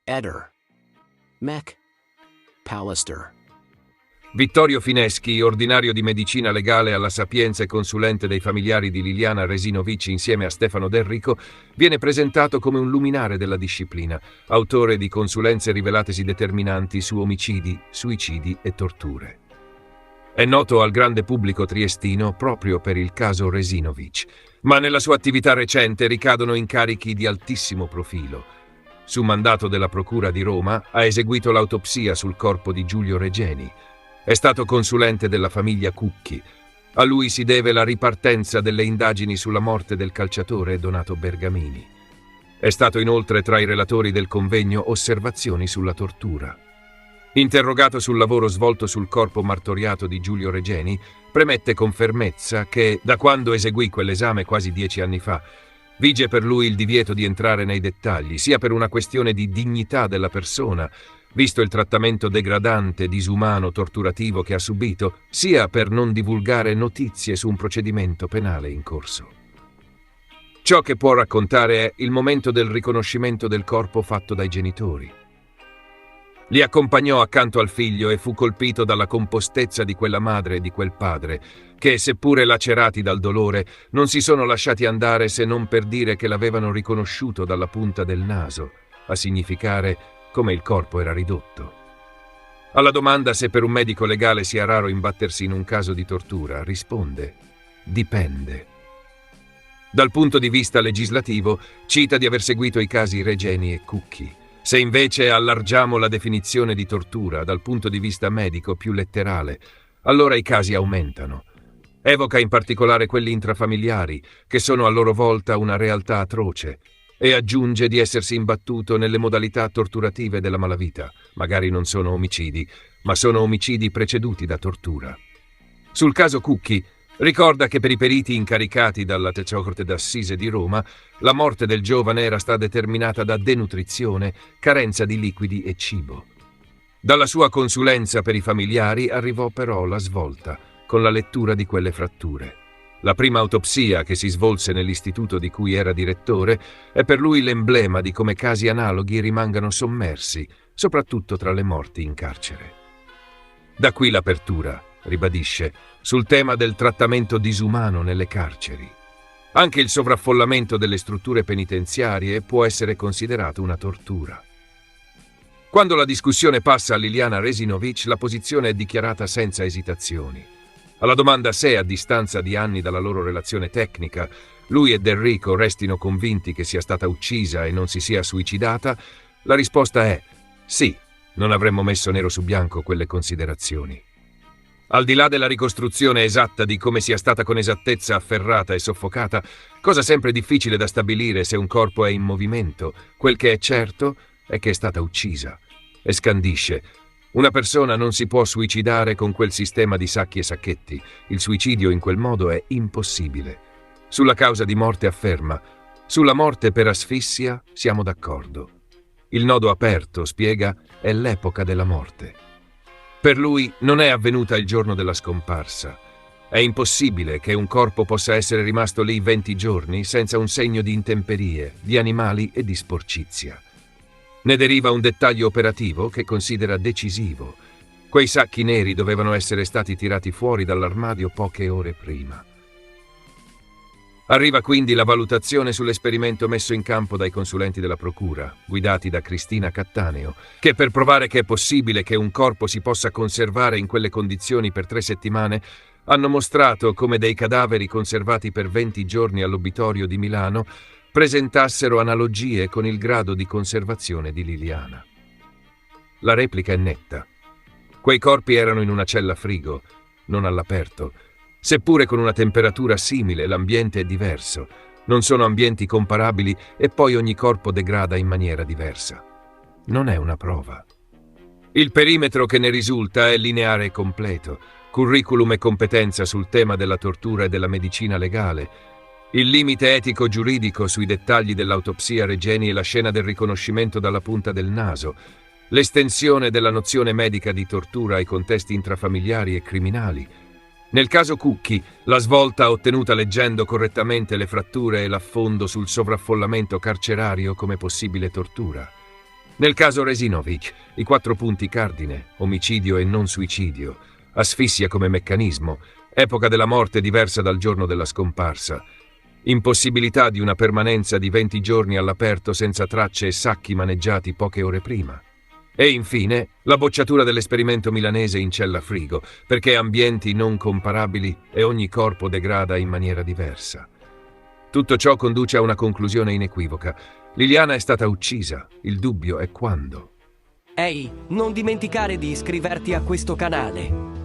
Eder. Mech. Pallister. Vittorio Fineschi, ordinario di medicina legale alla Sapienza e consulente dei familiari di Liliana Resinovic insieme a Stefano Del Rico, viene presentato come un luminare della disciplina, autore di consulenze rivelatesi determinanti su omicidi, suicidi e torture. È noto al grande pubblico triestino proprio per il caso Resinovic, ma nella sua attività recente ricadono incarichi di altissimo profilo. Su mandato della Procura di Roma ha eseguito l'autopsia sul corpo di Giulio Regeni. È stato consulente della famiglia Cucchi. A lui si deve la ripartenza delle indagini sulla morte del calciatore Donato Bergamini. È stato inoltre tra i relatori del convegno Osservazioni sulla tortura. Interrogato sul lavoro svolto sul corpo martoriato di Giulio Regeni, premette con fermezza che, da quando eseguì quell'esame quasi 10 anni fa, vige per lui il divieto di entrare nei dettagli, sia per una questione di dignità della persona, visto il trattamento degradante, disumano, torturativo che ha subito, sia per non divulgare notizie su un procedimento penale in corso. Ciò che può raccontare è il momento del riconoscimento del corpo fatto dai genitori. Li accompagnò accanto al figlio e fu colpito dalla compostezza di quella madre e di quel padre, che, seppure lacerati dal dolore, non si sono lasciati andare se non per dire che l'avevano riconosciuto dalla punta del naso, a significare come il corpo era ridotto. Alla domanda se per un medico legale sia raro imbattersi in un caso di tortura, risponde: dipende. Dal punto di vista legislativo, cita di aver seguito i casi Regeni e Cucchi. Se invece allargiamo la definizione di tortura dal punto di vista medico più letterale, allora i casi aumentano. Evoca in particolare quelli intrafamiliari, che sono a loro volta una realtà atroce, e aggiunge di essersi imbattuto nelle modalità torturative della malavita. Magari non sono omicidi, ma sono omicidi preceduti da tortura. Sul caso Cucchi, ricorda che per i periti incaricati dalla Corte d'Assise di Roma, la morte del giovane era stata determinata da denutrizione, carenza di liquidi e cibo. Dalla sua consulenza per i familiari arrivò però la svolta, con la lettura di quelle fratture. La prima autopsia che si svolse nell'istituto di cui era direttore è per lui l'emblema di come casi analoghi rimangano sommersi, soprattutto tra le morti in carcere. Da qui l'apertura, ribadisce, sul tema del trattamento disumano nelle carceri. Anche il sovraffollamento delle strutture penitenziarie può essere considerato una tortura. Quando la discussione passa a Liliana Resinovic, la posizione è dichiarata senza esitazioni. Alla domanda se, a distanza di anni dalla loro relazione tecnica, lui e Del Rico restino convinti che sia stata uccisa e non si sia suicidata, la risposta è sì, non avremmo messo nero su bianco quelle considerazioni. Al di là della ricostruzione esatta di come sia stata con esattezza afferrata e soffocata, cosa sempre difficile da stabilire se un corpo è in movimento, quel che è certo è che è stata uccisa. E scandisce: una persona non si può suicidare con quel sistema di sacchi e sacchetti. Il suicidio in quel modo è impossibile. Sulla causa di morte afferma: sulla morte per asfissia siamo d'accordo. Il nodo aperto, spiega, è l'epoca della morte. Per lui non è avvenuta il giorno della scomparsa. È impossibile che un corpo possa essere rimasto lì 20 giorni senza un segno di intemperie, di animali e di sporcizia. Ne deriva un dettaglio operativo che considera decisivo. Quei sacchi neri dovevano essere stati tirati fuori dall'armadio poche ore prima. Arriva quindi la valutazione sull'esperimento messo in campo dai consulenti della Procura, guidati da Cristina Cattaneo, che per provare che è possibile che un corpo si possa conservare in quelle condizioni per 3 settimane, hanno mostrato come dei cadaveri conservati per 20 giorni all'obitorio di Milano presentassero analogie con il grado di conservazione di Liliana. La replica è netta. Quei corpi erano in una cella frigo, non all'aperto. Seppure con una temperatura simile, l'ambiente è diverso. Non sono ambienti comparabili e poi ogni corpo degrada in maniera diversa. Non è una prova. Il perimetro che ne risulta è lineare e completo. Curriculum e competenza sul tema della tortura e della medicina legale. Il limite etico-giuridico sui dettagli dell'autopsia Regeni e la scena del riconoscimento dalla punta del naso. L'estensione della nozione medica di tortura ai contesti intrafamiliari e criminali. Nel caso Cucchi, la svolta ottenuta leggendo correttamente le fratture e l'affondo sul sovraffollamento carcerario come possibile tortura. Nel caso Resinovic, i 4 punti cardine: omicidio e non suicidio, asfissia come meccanismo, epoca della morte diversa dal giorno della scomparsa, impossibilità di una permanenza di 20 giorni all'aperto senza tracce e sacchi maneggiati poche ore prima. E infine, la bocciatura dell'esperimento milanese in cella frigo, perché ambienti non comparabili e ogni corpo degrada in maniera diversa. Tutto ciò conduce a una conclusione inequivoca. Liliana è stata uccisa, il dubbio è quando. Ehi, non dimenticare di iscriverti a questo canale.